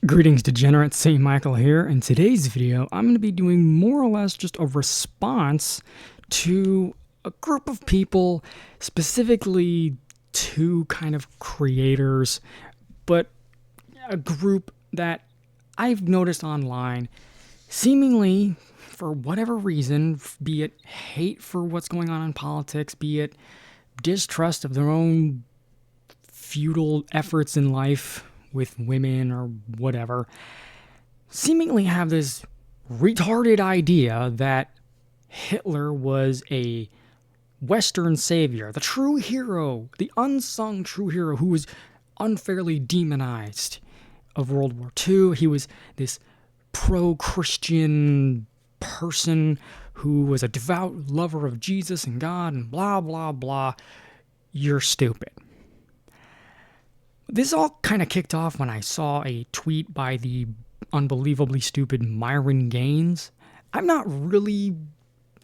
Greetings, degenerates. St. Michael here. In today's video, I'm going to be doing more or less just a response to a group of people, specifically two kind of creators, but a group that I've noticed online, seemingly for whatever reason, be it hate for what's going on in politics, be it distrust of their own futile efforts in life with women or whatever, seemingly have this retarded idea that Hitler was a Western savior, the true hero, the unsung true hero who was unfairly demonized of World War II. He was this pro-Christian person who was a devout lover of Jesus and God and blah, blah, blah. You're stupid. This all kind of kicked off when I saw a tweet by the unbelievably stupid Myron Gaines. I'm not really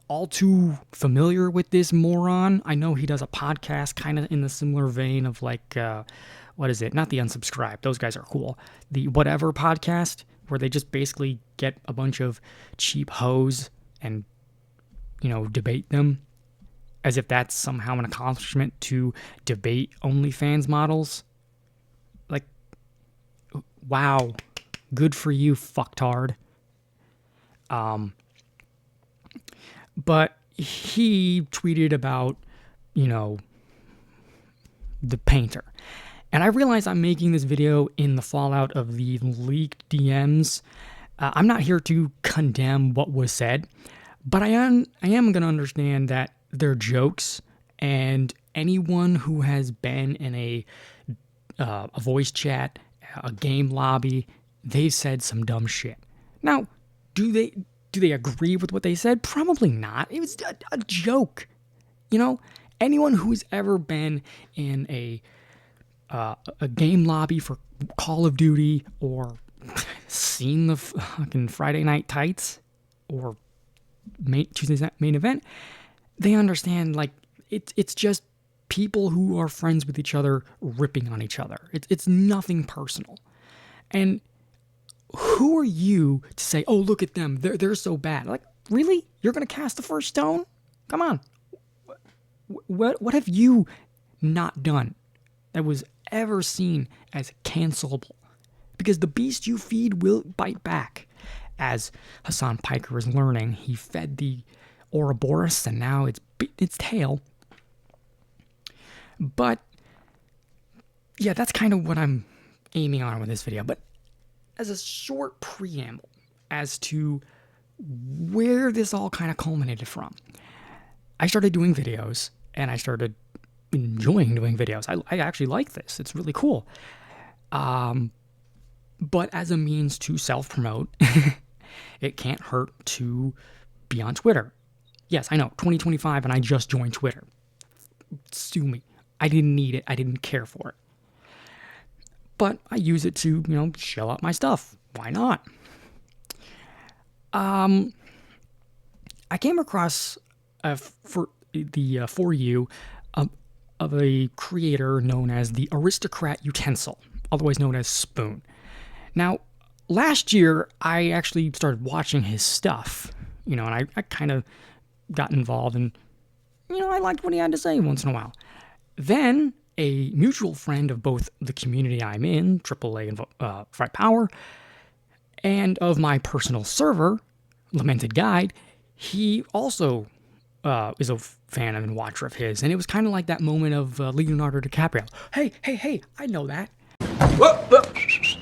all too familiar with this moron. I know he does a podcast kind of in the similar vein of like, what is it? Not the Unsubscribed. Those guys are cool. The Whatever podcast, where they just basically get a bunch of cheap hoes and, debate them as if that's somehow an accomplishment to debate OnlyFans models. Like, wow, good for you, fucktard. But he tweeted about, the painter. And I realize I'm making this video in the fallout of the leaked DMs. I'm not here to condemn what was said, but I am going to understand that they're jokes, and anyone who has been in a voice chat, a game lobby, they've said some dumb shit. Now, do they agree with what they said? Probably not. It was a joke. Anyone who's ever been in a game lobby for Call of Duty or seen the fucking Friday Night Tights or Tuesday's main event, they understand, like, it's just people who are friends with each other ripping on each other. It's nothing personal. And who are you to say, oh, look at them, they're so bad? Like, really? You're going to cast the first stone? Come on. What have you not done that was ever seen as cancelable? Because the beast you feed will bite back. As Hassan Piker is learning, he fed the Ouroboros and now it's bit its tail. But yeah, that's kind of what I'm aiming on with this video. But as a short preamble as to where this all kind of culminated from, I started doing videos and I started enjoying doing videos. I actually like this. It's really cool. But as a means to self-promote, it can't hurt to be on Twitter. Yes, I know, 2025 and I just joined Twitter. Sue me. I didn't need it. I didn't care for it. But I use it to, shell out my stuff. Why not? I came across for you of a creator known as the Aristocrat Utensil, otherwise known as Spoon. Now, last year I actually started watching his stuff, and I kind of got involved, and I liked what he had to say once in a while. Then a mutual friend of both the community I'm in, AAA and Fright Power, and of my personal server, Lamented Guide, he also is a fan and watcher of his. And it was kind of like that moment of Leonardo DiCaprio. Hey, I know that. Whoa.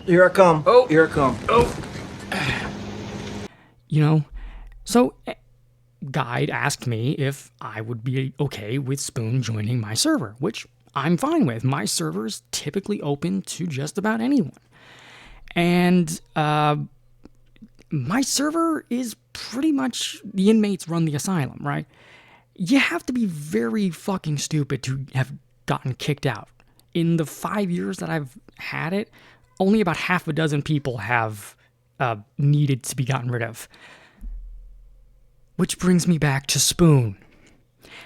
Here I come. Oh, here I come. Oh. So Guide asked me if I would be okay with Spoon joining my server, which I'm fine with. My server is typically open to just about anyone. And my server is pretty much, the inmates run the asylum, right? You have to be very fucking stupid to have gotten kicked out. In the 5 years that I've had it, only about half a dozen people have needed to be gotten rid of. Which brings me back to Spoon.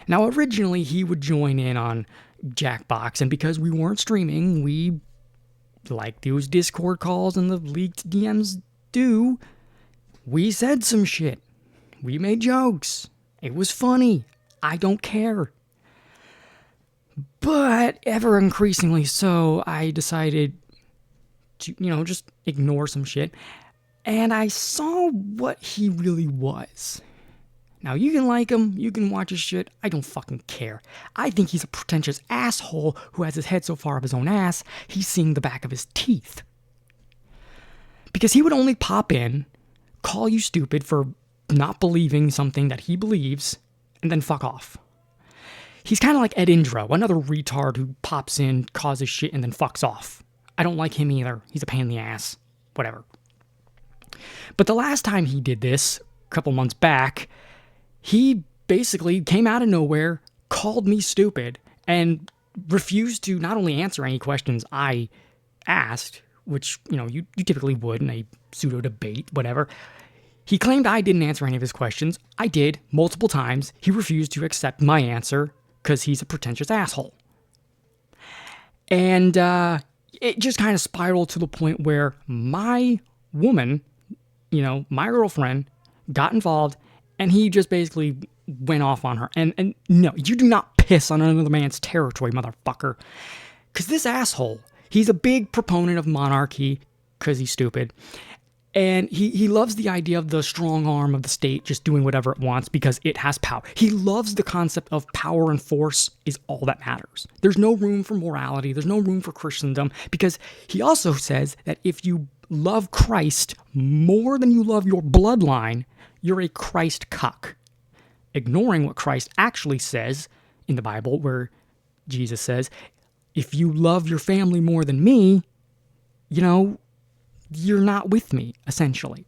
Now, originally, he would join in on Jackbox, and because we weren't streaming, we, like those Discord calls and the leaked DMs do, we said some shit. We made jokes. It was funny. I don't care. But ever increasingly so, I decided to, just ignore some shit. And I saw what he really was. Now, you can like him, you can watch his shit, I don't fucking care. I think he's a pretentious asshole who has his head so far up his own ass, he's seeing the back of his teeth. Because he would only pop in, call you stupid for not believing something that he believes, and then fuck off. He's kind of like Ed Indro, another retard who pops in, causes shit, and then fucks off. I don't like him either. He's a pain in the ass. Whatever. But the last time he did this, a couple months back, he basically came out of nowhere, called me stupid, and refused to not only answer any questions I asked, which, you typically would in a pseudo-debate, whatever. He claimed I didn't answer any of his questions. I did, multiple times. He refused to accept my answer because he's a pretentious asshole. And it just kind of spiraled to the point where my woman, my girlfriend, got involved, and he just basically went off on her. And no, you do not piss on another man's territory, motherfucker. Because this asshole, he's a big proponent of monarchy because he's stupid. And he loves the idea of the strong arm of the state just doing whatever it wants because it has power. He loves the concept of power and force is all that matters. There's no room for morality. There's no room for Christendom because he also says that if you love Christ more than you love your bloodline, you're a Christ cuck. Ignoring what Christ actually says in the Bible, where Jesus says, if you love your family more than me, you're not with me, essentially.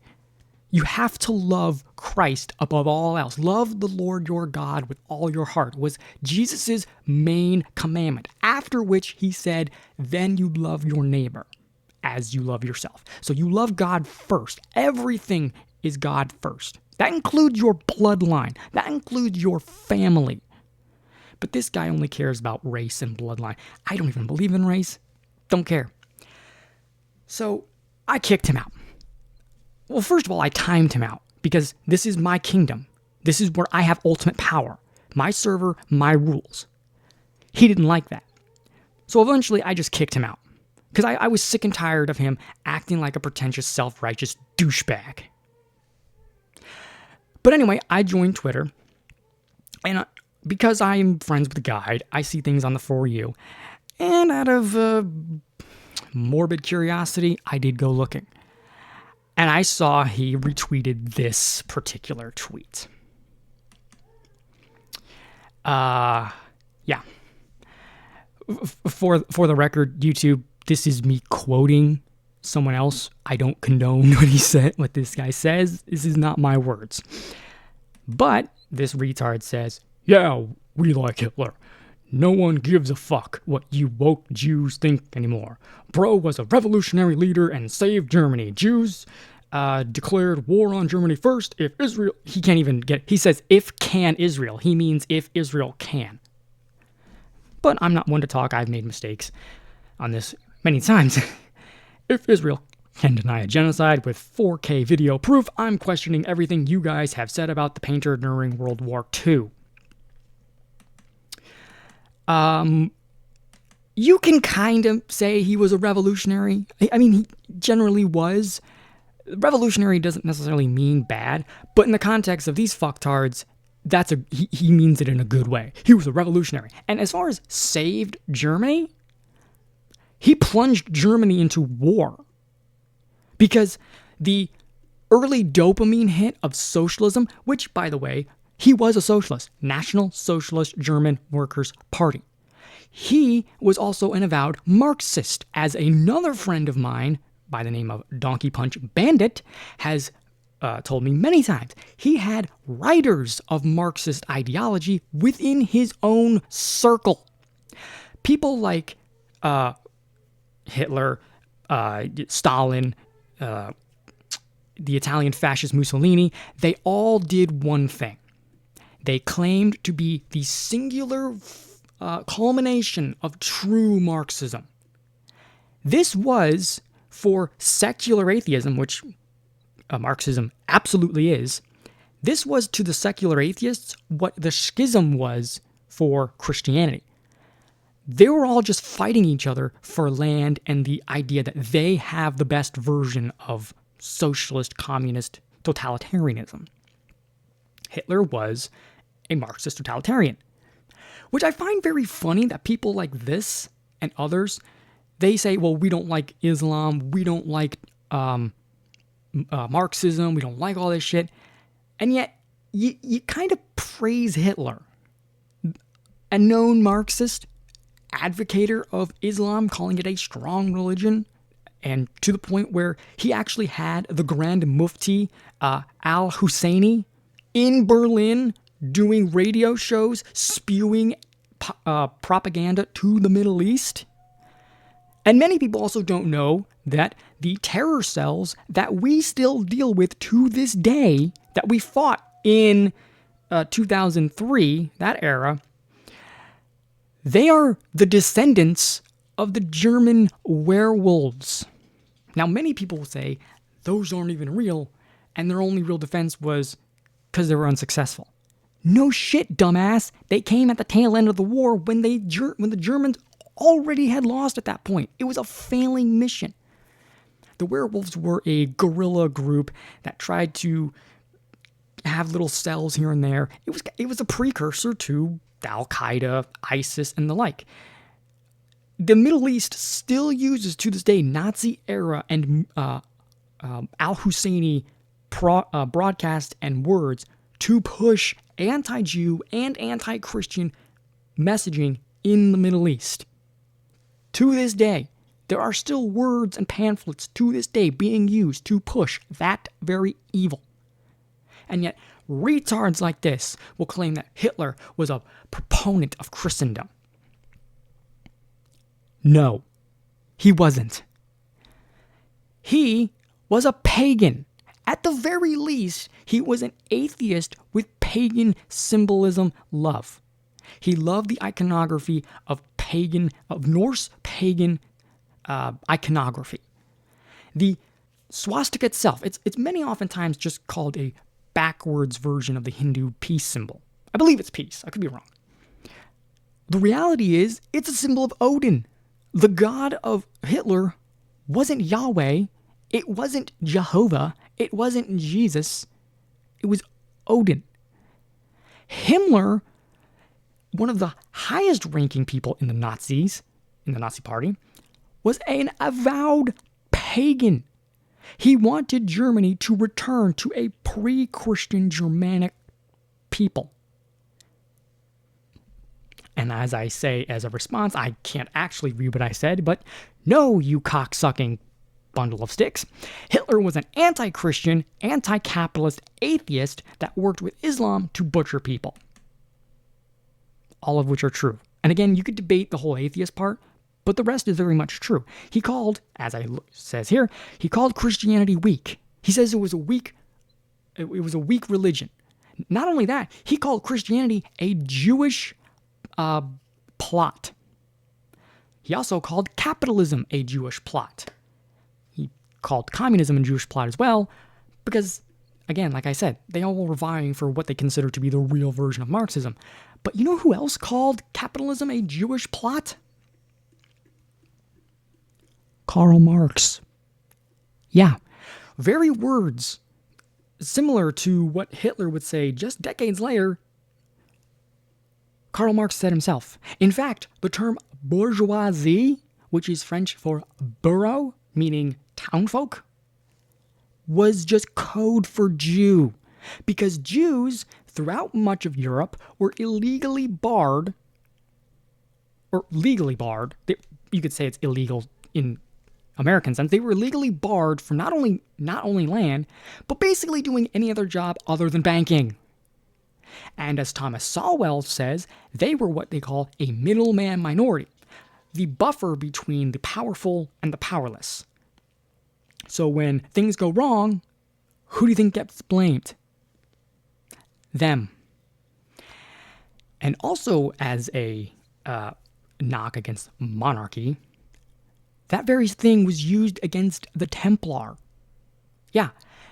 You have to love Christ above all else. Love the Lord your God with all your heart was Jesus' main commandment, after which he said, then you love your neighbor as you love yourself. So you love God first. Everything is God first. That includes your bloodline. That includes your family. But this guy only cares about race and bloodline. I don't even believe in race. Don't care. So I kicked him out. Well, first of all, I timed him out because this is my kingdom. This is where I have ultimate power. My server, my rules. He didn't like that. So eventually I just kicked him out because I was sick and tired of him acting like a pretentious, self-righteous douchebag. But anyway, I joined Twitter, and because I'm friends with the guide, I see things on the For You, and out of morbid curiosity, I did go looking. And I saw he retweeted this particular tweet. Yeah. For the record, YouTube, this is me quoting someone else. I don't condone what this guy says. This is not my words. But this retard says, yeah, we like Hitler. No one gives a fuck what you woke Jews think anymore. Bro was a revolutionary leader and saved Germany. Jews declared war on Germany first if Israel... He can't even get... He says, if can Israel. He means if Israel can. But I'm not one to talk. I've made mistakes on this many times. If Israel can deny a genocide with 4K video proof, I'm questioning everything you guys have said about the painter during World War II. You can kind of say he was a revolutionary. I mean, he generally was. Revolutionary doesn't necessarily mean bad, but in the context of these fucktards, he means it in a good way. He was a revolutionary. And as far as saved Germany, he plunged Germany into war. Because the early dopamine hit of socialism, which, by the way, he was a socialist, National Socialist German Workers' Party. He was also an avowed Marxist, as another friend of mine, by the name of Donkey Punch Bandit, has told me many times, he had writers of Marxist ideology within his own circle. People like Hitler, Stalin, the Italian fascist Mussolini, they all did one thing. They claimed to be the singular culmination of true Marxism. This was, for secular atheism, which Marxism absolutely is, this was to the secular atheists what the schism was for Christianity. They were all just fighting each other for land and the idea that they have the best version of socialist, communist totalitarianism. Hitler was a Marxist totalitarian, which I find very funny that people like this and others, they say, well, we don't like Islam, we don't like Marxism, we don't like all this shit, and yet you kind of praise Hitler, a known Marxist, advocator of Islam, calling it a strong religion, and to the point where he actually had the Grand Mufti al-Husseini in Berlin doing radio shows, spewing propaganda to the Middle East. And many people also don't know that the terror cells that we still deal with to this day, that we fought in 2003, that era, they are the descendants of the German werewolves. Now, many people will say those aren't even real, and their only real defense was because they were unsuccessful. No shit, dumbass. They came at the tail end of the war when the Germans already had lost at that point. It was a failing mission. The werewolves were a guerrilla group that tried to have little cells here and there. It was a precursor to Al-Qaeda, ISIS, and the like. The Middle East still uses to this day Nazi era and al-Husseini broadcast and words to push anti-Jew and anti-Christian messaging in the Middle East. To this day, there are still words and pamphlets to this day being used to push that very evil. And yet, retards like this will claim that Hitler was a proponent of Christendom. No, he wasn't. He was a pagan. At the very least, he was an atheist with pagan symbolism love. He loved the iconography of Norse pagan iconography. The swastika itself, it's many oftentimes just called a backwards version of the Hindu peace symbol. I believe it's peace. I could be wrong. The reality is, it's a symbol of Odin. The god of Hitler wasn't Yahweh. It wasn't Jehovah. It wasn't Jesus. It was Odin. Himmler, one of the highest ranking people in the Nazi party, was an avowed pagan. He wanted Germany to return to a pre-Christian Germanic people. And as I say as a response, I can't actually read what I said, but no, you cocksucking bundle of sticks. Hitler was an anti-Christian, anti-capitalist atheist that worked with Islam to butcher people. All of which are true. And again, you could debate the whole atheist part, but the rest is very much true. He called, as I says here, he called Christianity weak. He says it was a weak religion. Not only that, he called Christianity a Jewish plot. He also called capitalism a Jewish plot. He called communism a Jewish plot as well, because, again, like I said, they all were vying for what they consider to be the real version of Marxism. But you know who else called capitalism a Jewish plot? Karl Marx. Yeah, very words similar to what Hitler would say just decades later, Karl Marx said himself. In fact, the term bourgeoisie, which is French for bourgeois, meaning townfolk, was just code for Jew, because Jews throughout much of Europe were illegally barred, or legally barred. You could say it's illegal in American sense, they were legally barred from not only land, but basically doing any other job other than banking. And as Thomas Sowell says, they were what they call a middleman minority, the buffer between the powerful and the powerless. So when things go wrong, who do you think gets blamed? Them. And also as a knock against monarchy, that very thing was used against the Templar. Yeah,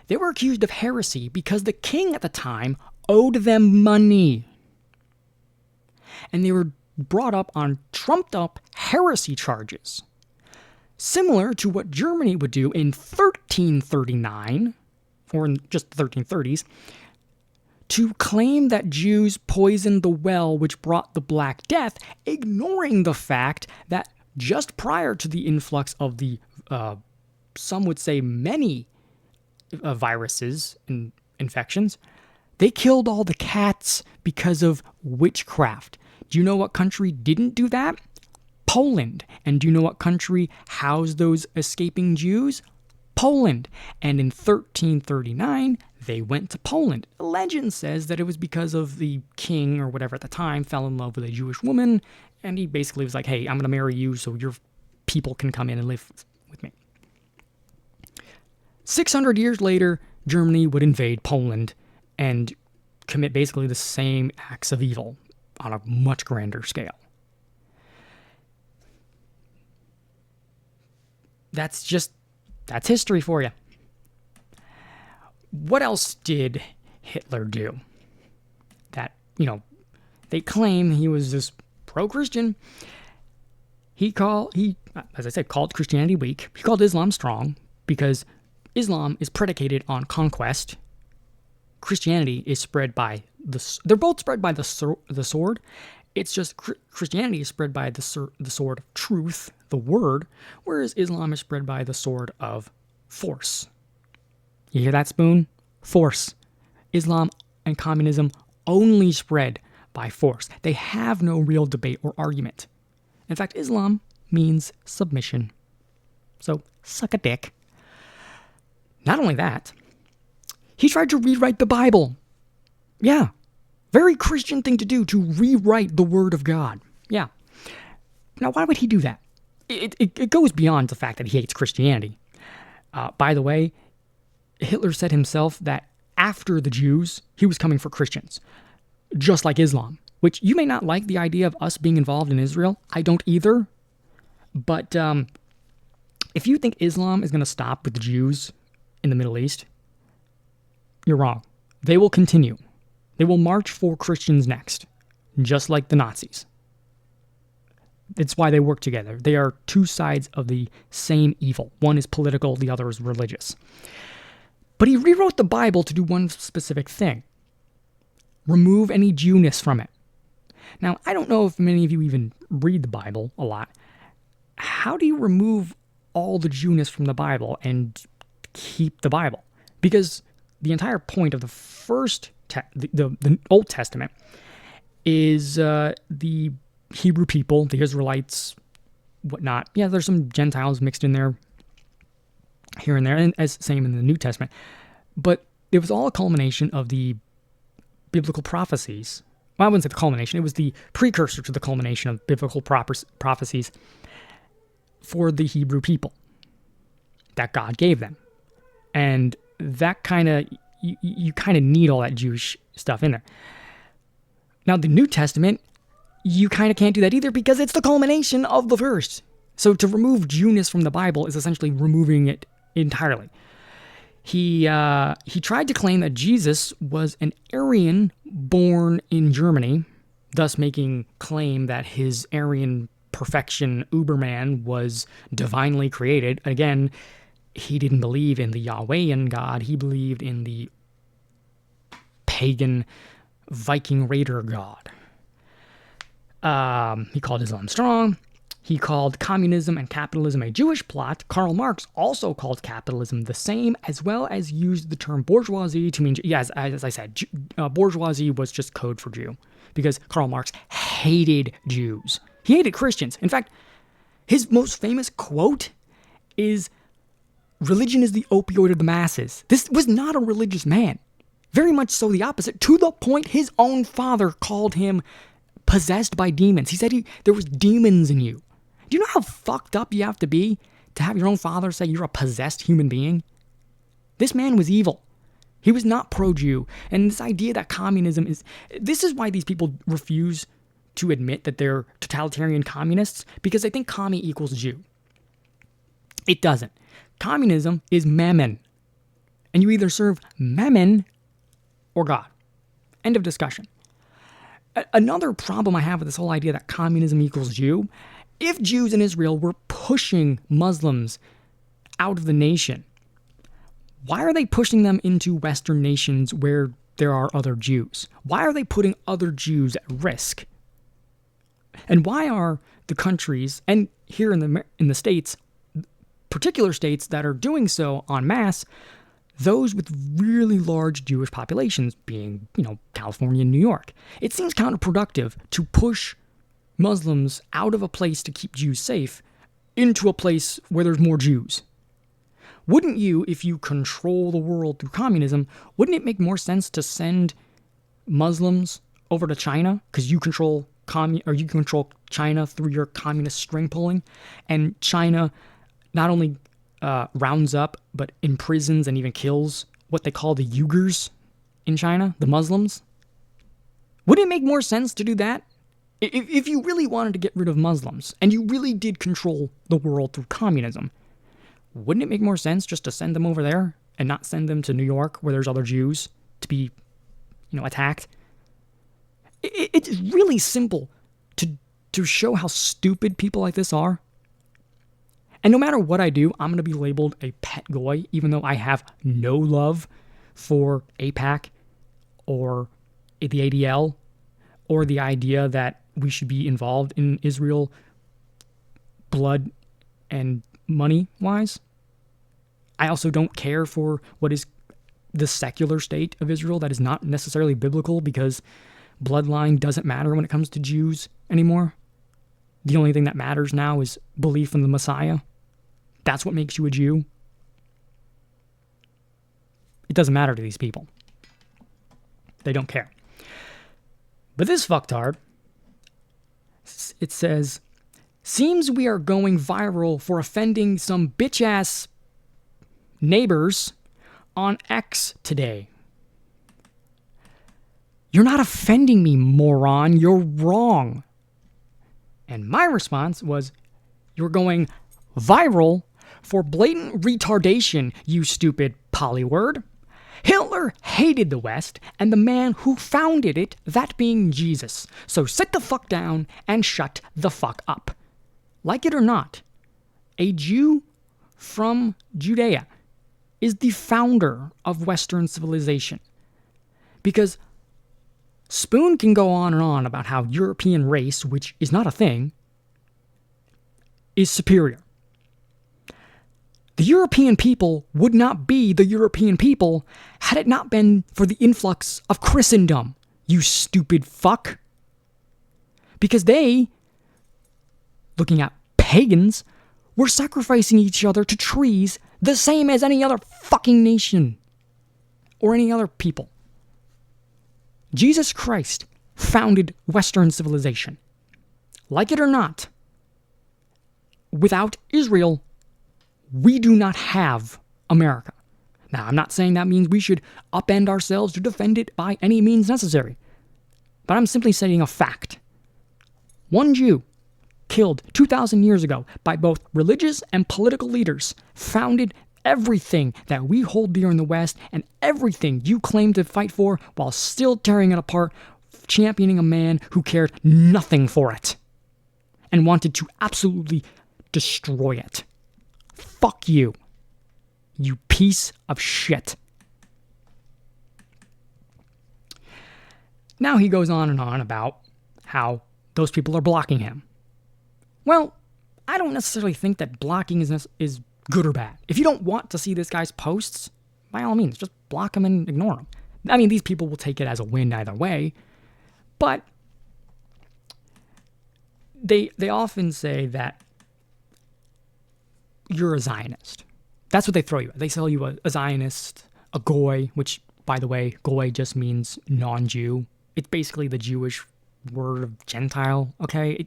they were accused of heresy because the king at the time owed them money. And they were brought up on trumped-up heresy charges, similar to what Germany would do in 1339, or in just the 1330s, to claim that Jews poisoned the well which brought the Black Death, ignoring the fact that just prior to the influx of the, some would say many viruses and infections, they killed all the cats because of witchcraft. Do you know what country didn't do that? Poland. And do you know what country housed those escaping Jews? Poland. And in 1339, they went to Poland. A legend says that it was because of the king or whatever at the time fell in love with a Jewish woman, and he basically was like, hey, I'm going to marry you so your people can come in and live with me. 600 years later, Germany would invade Poland and commit basically the same acts of evil on a much grander scale. That's history for you. What else did Hitler do? That, they claim he was this pro-Christian. He, as I said, called Christianity weak. He called Islam strong because Islam is predicated on conquest. Christianity is spread by they're both spread by the sword. It's just Christianity is spread by the sword of truth, the word, whereas Islam is spread by the sword of force. You hear that, Spoon? Force. Islam and communism only spread by force. They have no real debate or argument. In fact, Islam means submission. So, suck a dick. Not only that, he tried to rewrite the Bible. Yeah. Very Christian thing to do, to rewrite the Word of God. Yeah. Now, why would he do that? It goes beyond the fact that he hates Christianity. By the way, Hitler said himself that after the Jews, he was coming for Christians, just like Islam, which you may not like the idea of us being involved in Israel. I don't either. But if you think Islam is going to stop with the Jews in the Middle East, you're wrong. They will continue. They will march for Christians next, just like the Nazis. It's why they work together. They are two sides of the same evil. One is political, the other is religious. But he rewrote the Bible to do one specific thing. Remove any Jewness from it. Now, I don't know if many of you even read the Bible a lot. How do you remove all the Jewness from the Bible and keep the Bible? Because the entire point of the first, the Old Testament is the Hebrew people, the Israelites, whatnot. Yeah, there's some Gentiles mixed in there, here and there, and as same in the New Testament. But it was all a culmination of the biblical prophecies. Well, I wouldn't say the culmination. It was the precursor to the culmination of biblical prophecies for the Hebrew people that God gave them. And that kind of, you kind of need all that Jewish stuff in there. Now, the New Testament, you kind of can't do that either because it's the culmination of the first. So to remove Jewness from the Bible is essentially removing it entirely. He tried to claim that Jesus was an Aryan born in Germany, thus making claim that his Aryan perfection Uberman was divinely created. Again, he didn't believe in the Yahwehan God. He believed in the pagan Viking raider god. He called Islam strong. He called communism and capitalism a Jewish plot. Karl Marx also called capitalism the same, as well as used the term bourgeoisie to mean, as I said, bourgeoisie was just code for Jew, because Karl Marx hated Jews. He hated Christians. In fact, his most famous quote is religion is the opioid of the masses. This was not a religious man. Very much so the opposite, to the point his own father called him possessed by demons. He said there was demons in you. Do you know how fucked up you have to be to have your own father say you're a possessed human being? This man was evil. He was not pro-Jew. And this idea that communism is... This is why these people refuse to admit that they're totalitarian communists, because they think commie equals Jew. It doesn't. Communism is mammon. And you either serve mammon or God. End of discussion. Another problem I have with this whole idea that communism equals Jew, if Jews in Israel were pushing Muslims out of the nation, why are they pushing them into Western nations where there are other Jews? Why are they putting other Jews at risk? And why are the countries, and here in the States, particular states that are doing so en masse, those with really large Jewish populations, being, California and New York? It seems counterproductive to push Muslims out of a place to keep Jews safe into a place where there's more Jews. Wouldn't you, if you control the world through communism, wouldn't it make more sense to send Muslims over to China because you control China through your communist string pulling, and China not only rounds up but imprisons and even kills what they call the Uyghurs in China, the Muslims? Wouldn't it make more sense to do that? If you really wanted to get rid of Muslims and you really did control the world through communism, wouldn't it make more sense just to send them over there and not send them to New York where there's other Jews to be, attacked? It's really simple to show how stupid people like this are. And no matter what I do, I'm going to be labeled a pet goy, even though I have no love for AIPAC or the ADL or the idea that we should be involved in Israel blood and money-wise. I also don't care for what is the secular state of Israel that is not necessarily biblical, because bloodline doesn't matter when it comes to Jews anymore. The only thing that matters now is belief in the Messiah. That's what makes you a Jew. It doesn't matter to these people. They don't care. But this fucktard, it says, seems we are going viral for offending some bitch-ass neighbors on X today. You're not offending me, moron. You're wrong. And my response was, you're going viral for blatant retardation, you stupid polyword. Hitler hated the West and the man who founded it, that being Jesus. So sit the fuck down and shut the fuck up. Like it or not, a Jew from Judea is the founder of Western civilization. Because Spoon can go on and on about how European race, which is not a thing, is superior. The European people would not be the European people had it not been for the influx of Christendom, you stupid fuck. Because they, looking at pagans, were sacrificing each other to trees the same as any other fucking nation or any other people. Jesus Christ founded Western civilization. Like it or not, without Israel, we do not have America. Now, I'm not saying that means we should upend ourselves to defend it by any means necessary, but I'm simply stating a fact. One Jew, killed 2,000 years ago by both religious and political leaders, founded everything that we hold dear in the West and everything you claim to fight for while still tearing it apart, championing a man who cared nothing for it and wanted to absolutely destroy it. Fuck you, you piece of shit. Now he goes on and on about how those people are blocking him. Well, I don't necessarily think that blocking is good or bad. If you don't want to see this guy's posts, by all means, just block him and ignore him. I mean, these people will take it as a win either way, but they often say that you're a Zionist. That's what they throw you at. They sell you a Zionist, a goy, which, by the way, goy just means non-Jew. It's basically the Jewish word of Gentile, okay?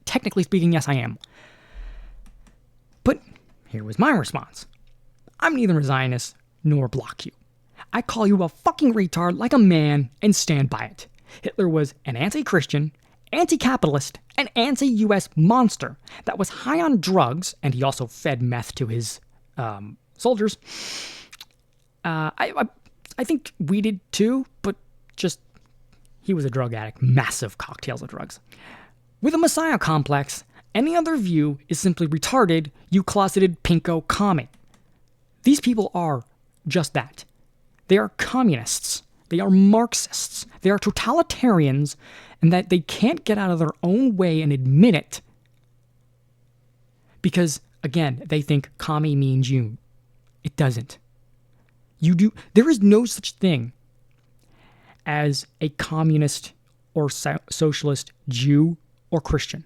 Technically speaking, yes, I am. But here was my response. I'm neither a Zionist nor block you. I call you a fucking retard like a man and stand by it. Hitler was an anti-Christian, anti-capitalist, and anti-US monster that was high on drugs, and he also fed meth to his soldiers. I think we did too, but just he was a drug addict, massive cocktails of drugs. With a messiah complex, any other view is simply retarded, you closeted pinko commie. These people are just that. They are communists. They are Marxists. They are totalitarians, and that they can't get out of their own way and admit it because, again, they think commie means you. It doesn't. There is no such thing as a communist or socialist Jew or Christian.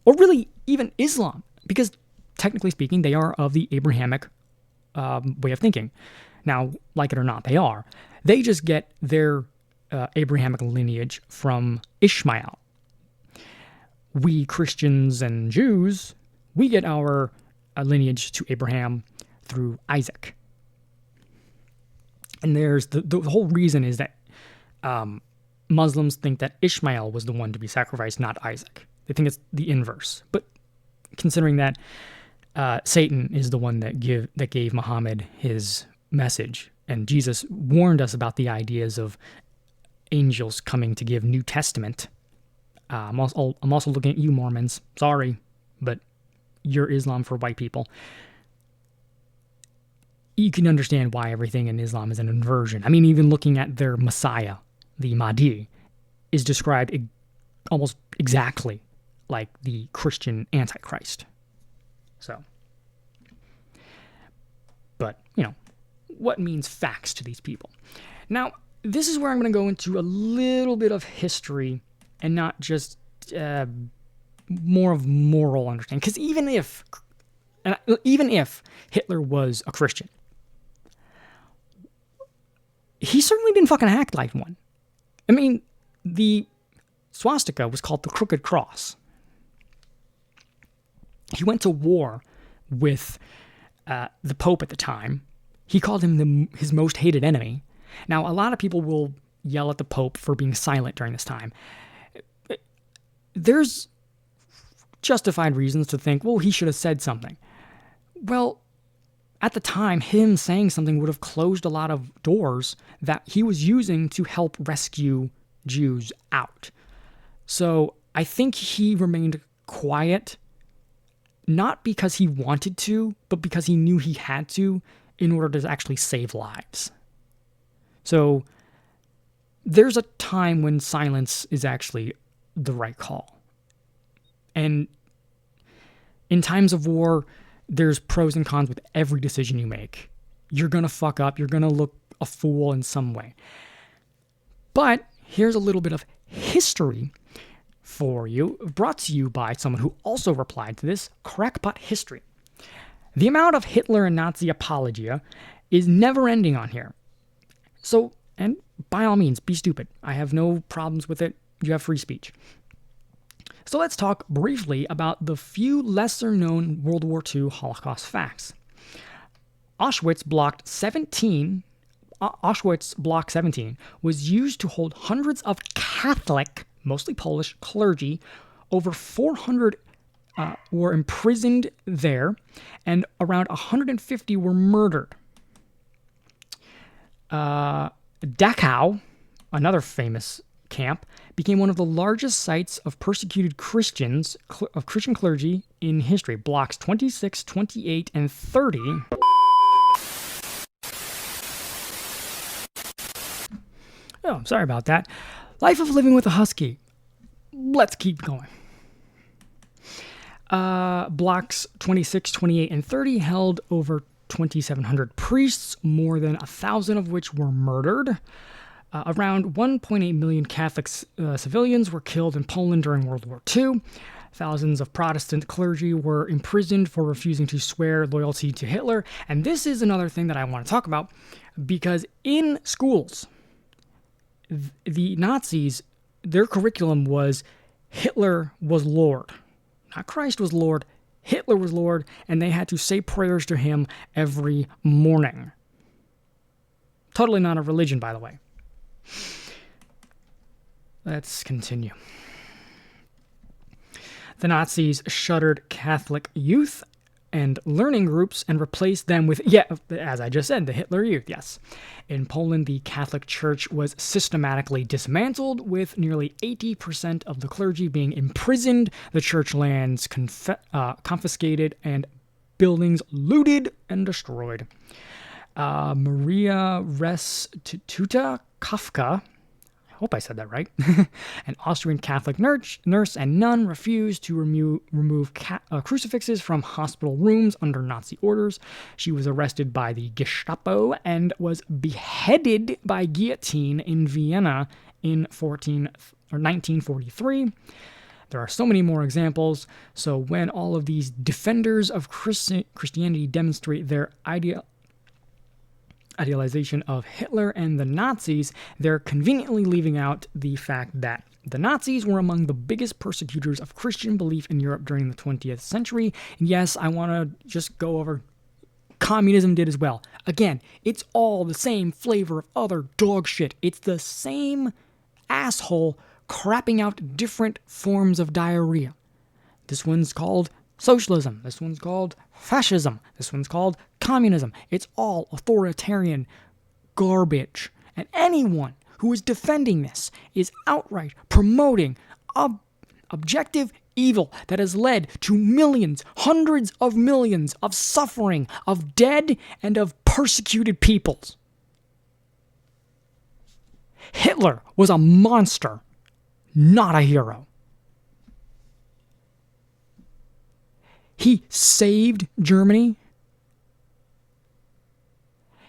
Or really even Islam, because technically speaking, they are of the Abrahamic way of thinking. Now, like it or not, they are. They just get their Abrahamic lineage from Ishmael. We Christians and Jews, we get our lineage to Abraham through Isaac. And there's the whole reason is that Muslims think that Ishmael was the one to be sacrificed, not Isaac. They think it's the inverse. But considering that Satan is the one that gave Muhammad his message, and Jesus warned us about the ideas of angels coming to give New Testament. I'm also looking at you Mormons. Sorry, but you're Islam for white people. You can understand why everything in Islam is an inversion. I mean, even looking at their Messiah, the Mahdi, is described almost exactly like the Christian Antichrist. So, but, what means facts to these people? Now, this is where I'm going to go into a little bit of history and not just more of moral understanding. Because even if Hitler was a Christian, he certainly didn't fucking act like one. I mean, the swastika was called the Crooked Cross. He went to war with the Pope at the time. He called him his most hated enemy. Now, a lot of people will yell at the Pope for being silent during this time. There's justified reasons to think, well, he should have said something. Well, at the time, him saying something would have closed a lot of doors that he was using to help rescue Jews out. So I think he remained quiet, not because he wanted to, but because he knew he had to in order to actually save lives. So there's a time when silence is actually the right call. And in times of war, there's pros and cons with every decision you make. You're going to fuck up. You're going to look a fool in some way. But here's a little bit of history for you, brought to you by someone who also replied to this, Crackpot History. The amount of Hitler and Nazi apologia is never ending on here. So, and by all means, be stupid. I have no problems with it. You have free speech. So let's talk briefly about the few lesser-known World War II Holocaust facts. Auschwitz Block 17 was used to hold hundreds of Catholic, mostly Polish, clergy. Over 400 were imprisoned there, and around 150 were murdered. Dachau, another famous camp, became one of the largest sites of persecuted Christian clergy in history. Blocks 26, 28, and 30. Oh, sorry about that. Life of Living with a Husky. Let's keep going. Blocks 26, 28, and 30 held over 2,700 priests, more than 1,000 of which were murdered. Around 1.8 million Catholic civilians were killed in Poland during World War II. Thousands of Protestant clergy were imprisoned for refusing to swear loyalty to Hitler. And this is another thing that I want to talk about, because in schools, the Nazis, their curriculum was Hitler was Lord. Not Christ was Lord, Hitler was Lord, and they had to say prayers to him every morning. Totally not a religion, by the way. Let's continue. The Nazis shuttered Catholic youth and learning groups and replaced them with, as I just said, the Hitler Youth, yes. In Poland, the Catholic Church was systematically dismantled, with nearly 80% of the clergy being imprisoned, the church lands confiscated, and buildings looted and destroyed. Maria Restituta Kafka, I hope I said that right, an Austrian Catholic nurse and nun refused to remove crucifixes from hospital rooms under Nazi orders. She was arrested by the Gestapo and was beheaded by guillotine in Vienna in 1943. There are so many more examples. So when all of these defenders of Christianity demonstrate their idealization of Hitler and the Nazis, they're conveniently leaving out the fact that the Nazis were among the biggest persecutors of Christian belief in Europe during the 20th century. And yes, I want to just go over communism did as well. Again, it's all the same flavor of other dog shit. It's the same asshole crapping out different forms of diarrhea. This one's called socialism. This one's called fascism. This one's called communism. It's all authoritarian garbage. And anyone who is defending this is outright promoting objective evil that has led to millions, hundreds of millions of suffering, of dead and of persecuted peoples. Hitler was a monster, not a hero. He saved Germany.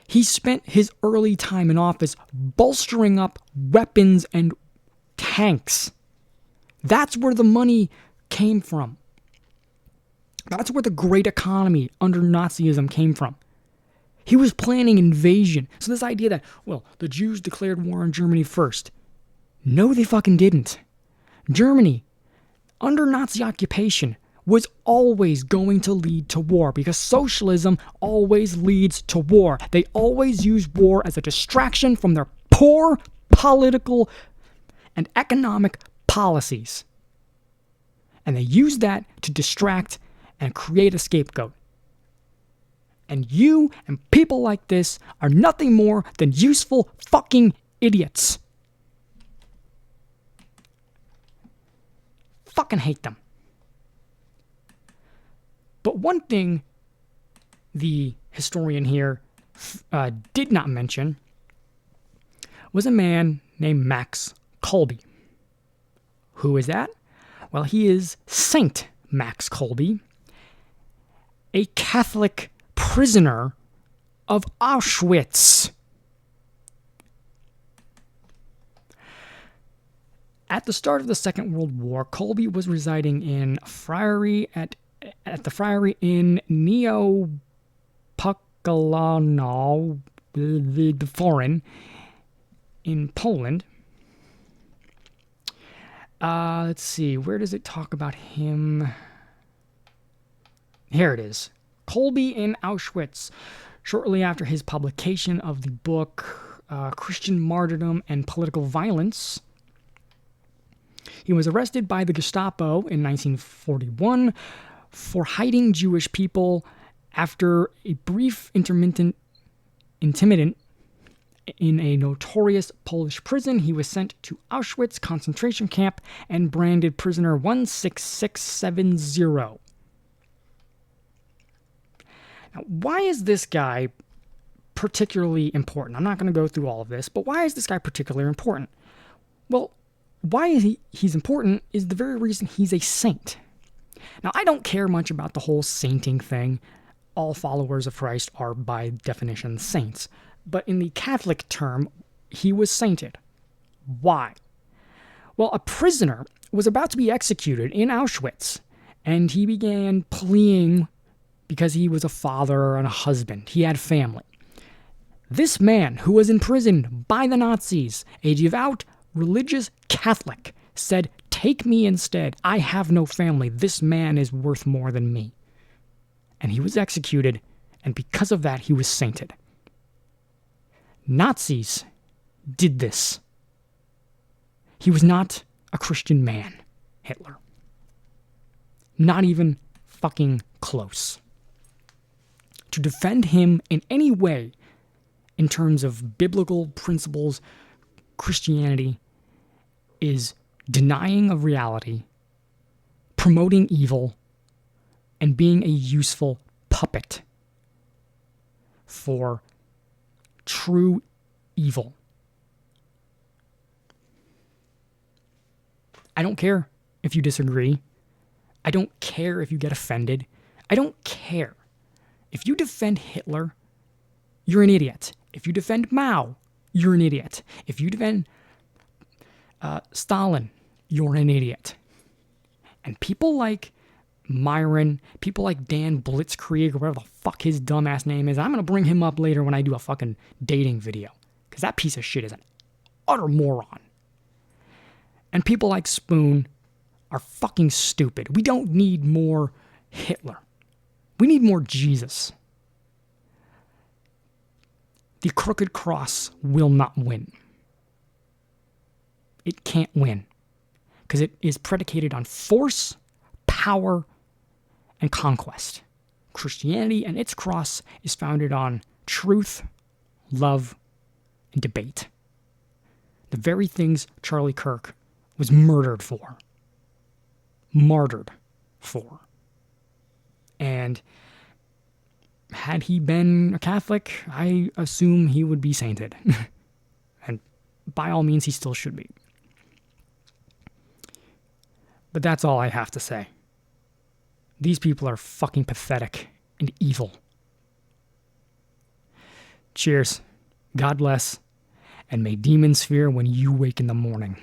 He spent his early time in office bolstering up weapons and tanks. That's where the money came from. That's where the great economy under Nazism came from. He was planning invasion. So this idea that, well, the Jews declared war on Germany first. No, they fucking didn't. Germany, under Nazi occupation, was always going to lead to war, because socialism always leads to war. They always use war as a distraction from their poor political and economic policies. And they use that to distract and create a scapegoat. And you and people like this are nothing more than useful fucking idiots. Fucking hate them. But one thing the historian here did not mention was a man named Max Kolbe. Who is that? Well, he is Saint Max Kolbe, a Catholic prisoner of Auschwitz. At the start of the Second World War, Kolbe was residing in friary at the friary in Neopokalano, the foreign, in Poland. Let's see, where does it talk about him? Here it is. Kolbe in Auschwitz. Shortly after his publication of the book Christian Martyrdom and Political Violence, he was arrested by the Gestapo in 1941 for hiding Jewish people. After a brief intermittent in a notorious Polish prison, he was sent to Auschwitz concentration camp and branded prisoner 16670. Now, why is this guy particularly important? I'm not going to go through all of this, but why is this guy particularly important? Well, why he's important is the very reason he's a saint. Now, I don't care much about the whole sainting thing. All followers of Christ are, by definition, saints. But in the Catholic term, he was sainted. Why? Well, a prisoner was about to be executed in Auschwitz, and he began pleading because he was a father and a husband. He had family. This man, who was imprisoned by the Nazis, a devout religious Catholic, said, "Take me instead. I have no family. This man is worth more than me." And he was executed, and because of that, he was sainted. Nazis did this. He was not a Christian man, Hitler. Not even fucking close. To defend him in any way, in terms of biblical principles, Christianity, is denying of reality, promoting evil, and being a useful puppet for true evil. I don't care if you disagree. I don't care if you get offended. I don't care. If you defend Hitler, you're an idiot. If you defend Mao, you're an idiot. If you defend Stalin, you're an idiot. And people like Myron, people like Dan Blitzkrieg, or whatever the fuck his dumbass name is, I'm going to bring him up later when I do a fucking dating video. Because that piece of shit is an utter moron. And people like Spoon are fucking stupid. We don't need more Hitler. We need more Jesus. The crooked cross will not win. It can't win. Because it is predicated on force, power, and conquest. Christianity and its cross is founded on truth, love, and debate. The very things Charlie Kirk was murdered for. Martyred for. And had he been a Catholic, I assume he would be sainted. And by all means, he still should be. But that's all I have to say. These people are fucking pathetic and evil. Cheers. God bless. And may demons fear when you wake in the morning.